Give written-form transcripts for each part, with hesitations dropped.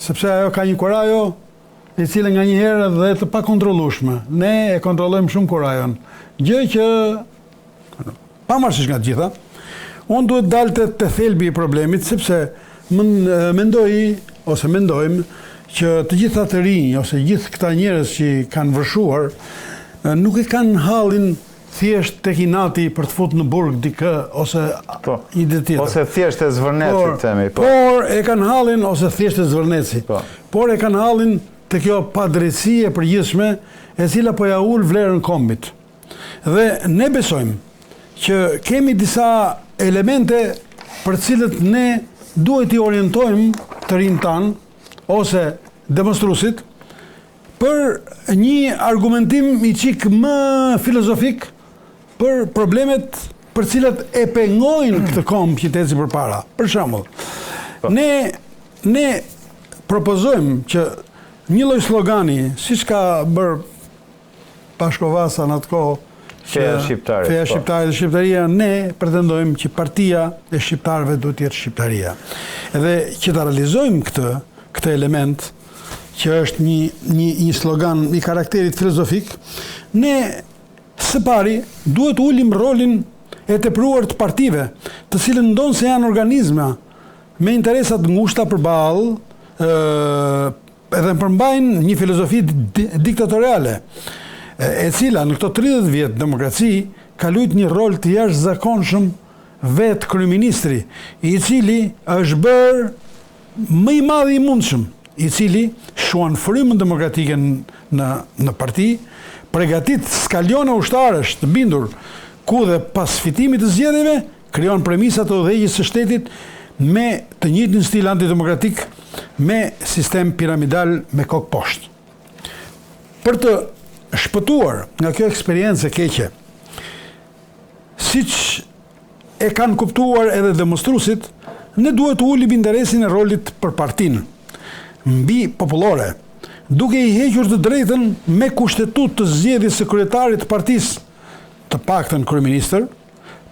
sepse ajo ka një kurajo e cila nga një herë dhe të pa kontrollueshme. Ne e kontrollojmë shumë kurajon. Gjë që pavarësisht nga të gjitha, unë duhet dalte te thelbi i problemit, sepse mendojmë që të gjitha të rinj ose gjithë këta njerëz që kanë vërshuar nuk e kanë hallin thjesht tek inati për të futur në burg dikë ose një ditë tjetër. Ose thjesht e zvërneci themi. Por e kanë hallin ose thjesht e zvërneci. Por e kanë hallin te kjo padrejtësi e përgjithshme e cila po ja ul vlerën kombit. Dhe ne besojmë që kemi disa elemente për cilët ne duhet i orientojmë të rinjtë tanë ose demonstruesit për një argumentim i çik më filozofik për problemet për cilat e pengojnë këtë komb që teci përpara. Për shembull, ne propozojmë që një lloj slogani, siç ka bërë Pashkovasa në atë kohë, Feja shqiptare dhe shqiptaria, ne pretendojmë që partia e shqiptarëve duhet të jetë shqiptaria. Edhe që ta realizojmë këtë element, që është një slogan i karakterit filozofik, ne së pari duhet ulim rolin e tepruar të partive, të cilën ndonë se janë organizma me interesat ngushta përballë, edhe përmbajnë një filozofi diktatoriale, e cila në këto 30 vjet demokraci ka luajtur një rol të jashtëzakonshëm vetë kryeministri, i cili është bërë më i madh i mundshëm, i cili shuan frymën demokratike në parti, përgatit skalione ushtarësh të bindur, ku dhe pas fitimit të zgjedhjeve krijon premisat të udhëheqjes së shtetit me të njëjtin stil antidemokratik, me sistem piramidal me kokë poshtë. Për të shpëtuar nga kjo eksperiencë e keqe, siç e kanë kuptuar edhe demonstruesit, ne duhet të ulim interesin e rolit për partinë mbi popullore, duke i hequr të drejtën me kushtetut të zgjedhjes së kryetarit të partisë, të paktën kryeministër,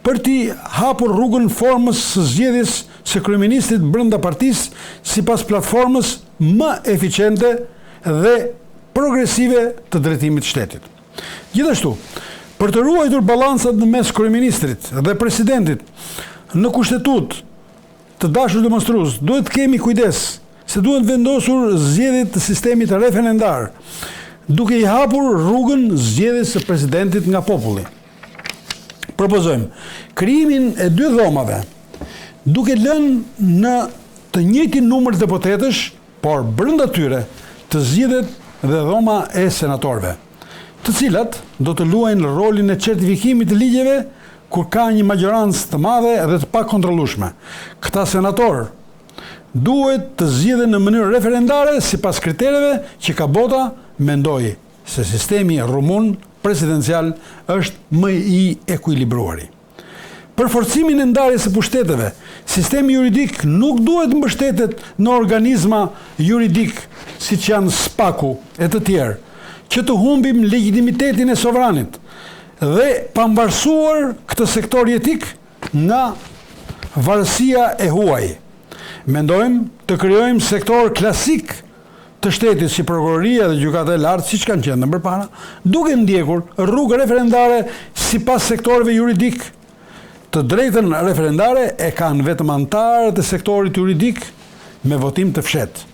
për t'i hapur rrugën formës së zgjedhjes së kryeministrit brenda partisë sipas platformës më eficiente dhe progresive të drejtimit të shtetit. Gjithashtu, për të ruajtur balancat në mes kryeministrit dhe presidentit në kushtetut të dashur demonstrues, duhet kemi kujdes se duhet vendosur zgjedhjet të sistemit referendar, duke i hapur rrugën zgjedhjes së presidentit nga populli. Propozojmë krijimin e 2 dhomave, duke lënë në të njëjtin numër deputetësh, por brenda tyre të zgjidhet dhe dhoma e senatorëve, të cilat do të luajnë rolin e certifikimit të ligjeve kur ka një majorancë të madhe dhe të pakontrollueshme. Këta senatorë duhet të zgjidhen në mënyrë referendare sipas kritereve që ka bota mendoi se sistemi rumun presidencial është më i ekuilibruari. Për forcimin e ndarjes së pushteteve, sistemi juridik nuk duhet mbështetet në organizma juridik siç janë SPAK-u e të tjerë, që të humbim legitimitetin e sovranit dhe pambarësuar këtë sektor jetik nga varësia e huaj. Mendojmë të krijojmë sektor klasik të shtetit si prokuroria dhe gjykata e lartë siç kanë qenë më parë, duke ndjekur rrugë referendare sipas sektorëve juridik. Të drejtën referendare e kanë vetëm anëtarët e sektorit juridik me votim të fshehtë.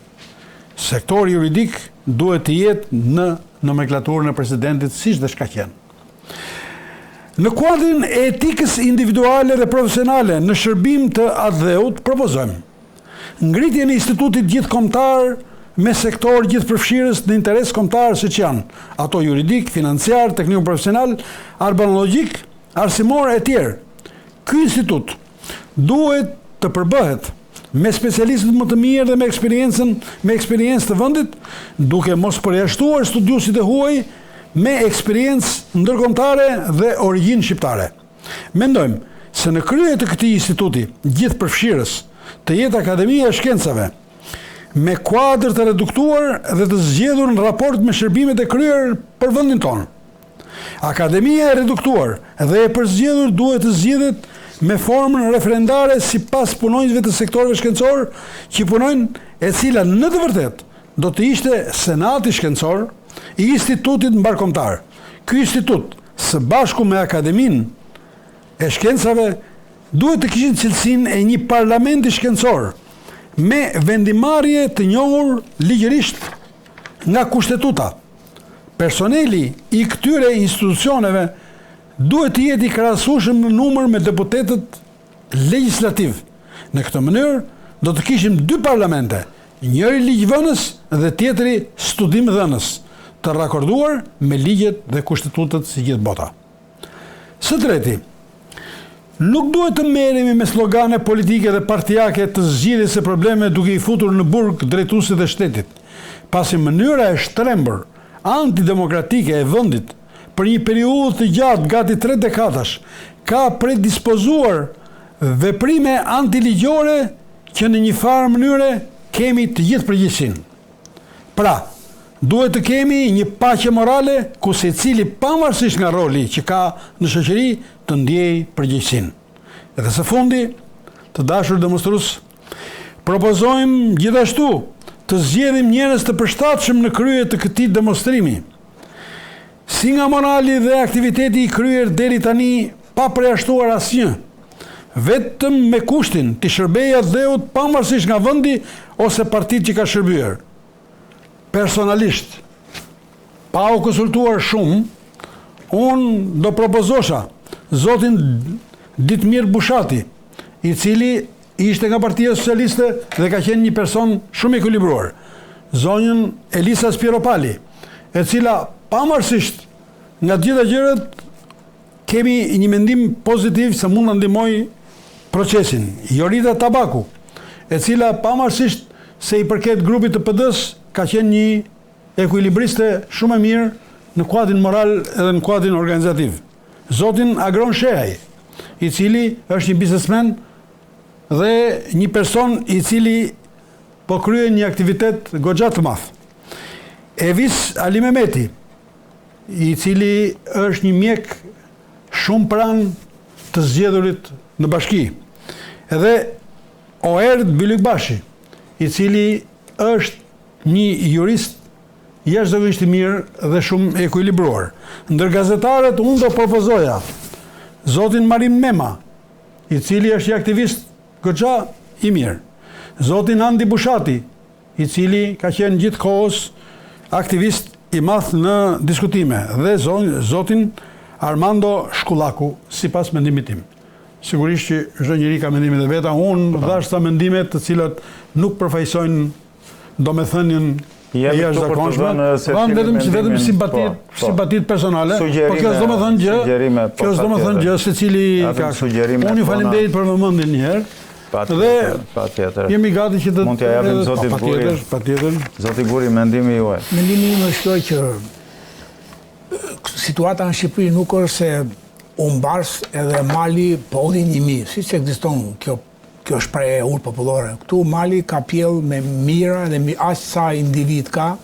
Sektori juridik duhet të jetë në nomenklaturën e presidentit siç dhe shka qenë. Në kuadrin e etikës individuale dhe profesionale në shërbim të atdheut, propozojmë ngritjen e institutit gjithkombëtar me sektor gjithëpërfshirës në interes kombëtar siç janë ato juridik, financiar, tekniko-profesional, arbanologjik, arsimor e tjerë. Ky institut duhet të përbëhet me specialistët më të mirë dhe me eksperiencë të vendit, duke mos përjashtuar studiuesit e huaj me eksperiencë ndërkombëtare dhe origjinë shqiptare. Mendojmë se në krye të këtij instituti gjithëpërfshirës të jetë Akademia e Shkencave, me kuadër të reduktuar dhe të zgjedhur në raport me shërbimet e kryer për vendin tonë. Akademia e reduktuar dhe e përzgjedhur duhet të zgjidhet me formën referendare si pas punonjësve të sektorëve shkencor që punojnë, e cila në të vërtet do të ishte senati shkencor i institutit mbarkombëtar. Ky institut, së bashku me Akademinë e Shkencave, duhet të kishin cilësinë e një parlamenti shkencor me vendimarrje të njohur ligjërisht nga kushtetuta. Personeli i këtyre institucioneve duhet të jetë i krahasueshëm në numër me deputetët legjislativ. Në këtë mënyrë do të kishim 2 parlamente, njëri ligjvënës dhe tjetri studimdhënës, të rakorduar me ligjet dhe kushtetutat si gjithë bota. Së treti, nuk duhet të merremi me slogane politike dhe partijake të zgjidhjes së problemeve duke i futur në burg drejtuesit e shtetit, pasi mënyra e shtrembur antidemokratike e vendit për një periudhë të gjatë gati 3 dekadash ka predispozuar veprime antiligjore që në një farë mënyre kemi të gjithë përgjegjësinë. Pra, duhet të kemi një paqe morale ku secili pavarësisht nga roli që ka në shoqëri të ndjejë përgjegjësinë. Edhe së fundi, të dashur demonstrues, propozojmë gjithashtu të zgjedhim njerëz të përshtatshëm në krye të këtij demonstrimi. Si nga morali dhe aktiviteti i kryer deri tani pa përjashtuar asnjë, vetëm me kushtin të shërbejë dheut pavarësisht nga vendi ose partitë që ka shërbyer. Personalisht, pa u konsultuar shumë, unë do propozosha zotin Ditmir Bushati, i cili ishte nga Partia Socialiste dhe ka qenë një person shumë i ekuilibruar. Zonjën Elisa Spiropali, e cila pavarësisht nga të gjitha gjërat kemi një mendim pozitiv se mund të ndihmojë procesin. Jorita Tabaku, e cila pavarësisht se i përket grupit të PD-s ka qenë një ekuilibriste shumë e mirë në kuadrin moral edhe në kuadrin organizativ. Zotin Agron Shehaj, i cili është një biznesmen dhe një person i cili po kryen një aktivitet goxha të madh. Evis Ali Mehmeti, i cili është një mjek shumë pranë të zgjedhurit në bashki. Edhe Oerd Bylykbashi, i cili është një jurist jashtëzakonisht i mirë dhe shumë e ekuilibruar. Ndër gazetarët unë do propozoja zotin Marim Mema, i cili është një aktivist goxha i mirë. Zotin Andi Bushati, i cili ka qenë gjithkohës aktivist i madh në diskutime, dhe zotin Armando Shkullaku, sipas mendimit tim. Sigurisht që çdo njeri ka mendimet e veta, unë dhash sa mendimet të cilat nuk përfaqësojnë domethënien e jashtëzakonshme, vetëm simpatit personale, por kjo s'do të thënë gjë, secili ka. Unë ju falenderoj për vëmendjen një herë. Dhe jemi gati që të mund t'ja japim zotit Guri. Patjetër. Zoti Guri, mendimi juaj. Mendimi im është që situata në Shqipëri nuk është se u mbars edhe Mali po odhi 1000, siç ekziston kjo shprehje ur popullore. Këtu Mali ka pjell me mira dhe aq sa individ ka,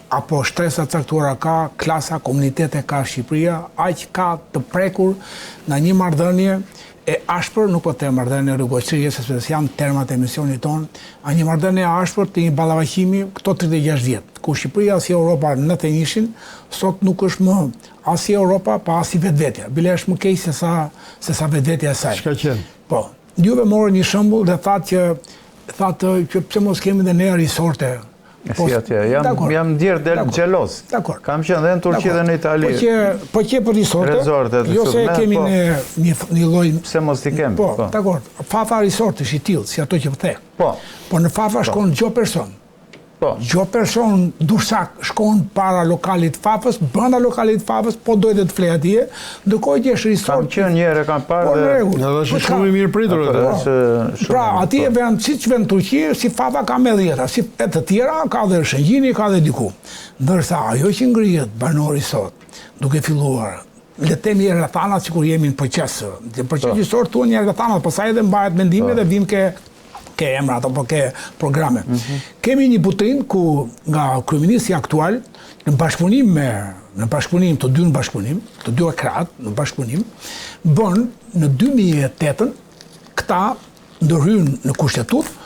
apo shtresa caktuara ka, klasa, komunitete ka Shqipëria, aq ka të prekur nga një marrëdhënie e ashpër, nuk po të marrëdhënie rrugëqësie, sepse janë termat e emisionit tonë, a një marrëdhënie e ashpër të një ballafaqimi këto 36 vjet, ku Shqipëria si Europa në të njëshin, sot nuk është më as si Europa, pa as si vetvetja. Bile është më keq se sa vetvetja e saj. Çka qenë? Po, juve morën një shembull dhe thatë që pse mos kemi dhe ne risorte. Si atje, jam ndjer del xhelos. Kam qenë dhe në Turqi dhe në Itali. Po që për risorte, jo se kemi një lloj. Pse mos i kemi? Po, dakor. Fafa risorte është i tillë, si ato që po the. Po. Po në Fafa shkon çdo person. Po. Çdo person dursak shkon para lokalit Fafës, brenda lokalit Fafës, po dojë të flej atje, ndërkohë që është risort. Kam qenë një herë, kam parë dhe është shumë i mirë pritur atë. Pra, atje vend siç vend Turqi, si Fafa ka me dhjeta, si e të tjera ka dhe Shëngjini, ka dhe diku. Ndërsa ajo që ngrihet banori sot, duke filluar le të themi rrethanat sikur jemi në proces. Në proces historik tuan janë rrethanat, pastaj edhe mbahet mendimi dhe vin ke ke emrat apo ke programe. Kemi një butrin ku nga kryeministi aktual në bashkëpunim të dy krahët në bashkëpunim, bën në 2008 këta ndërhyn në kushtetutë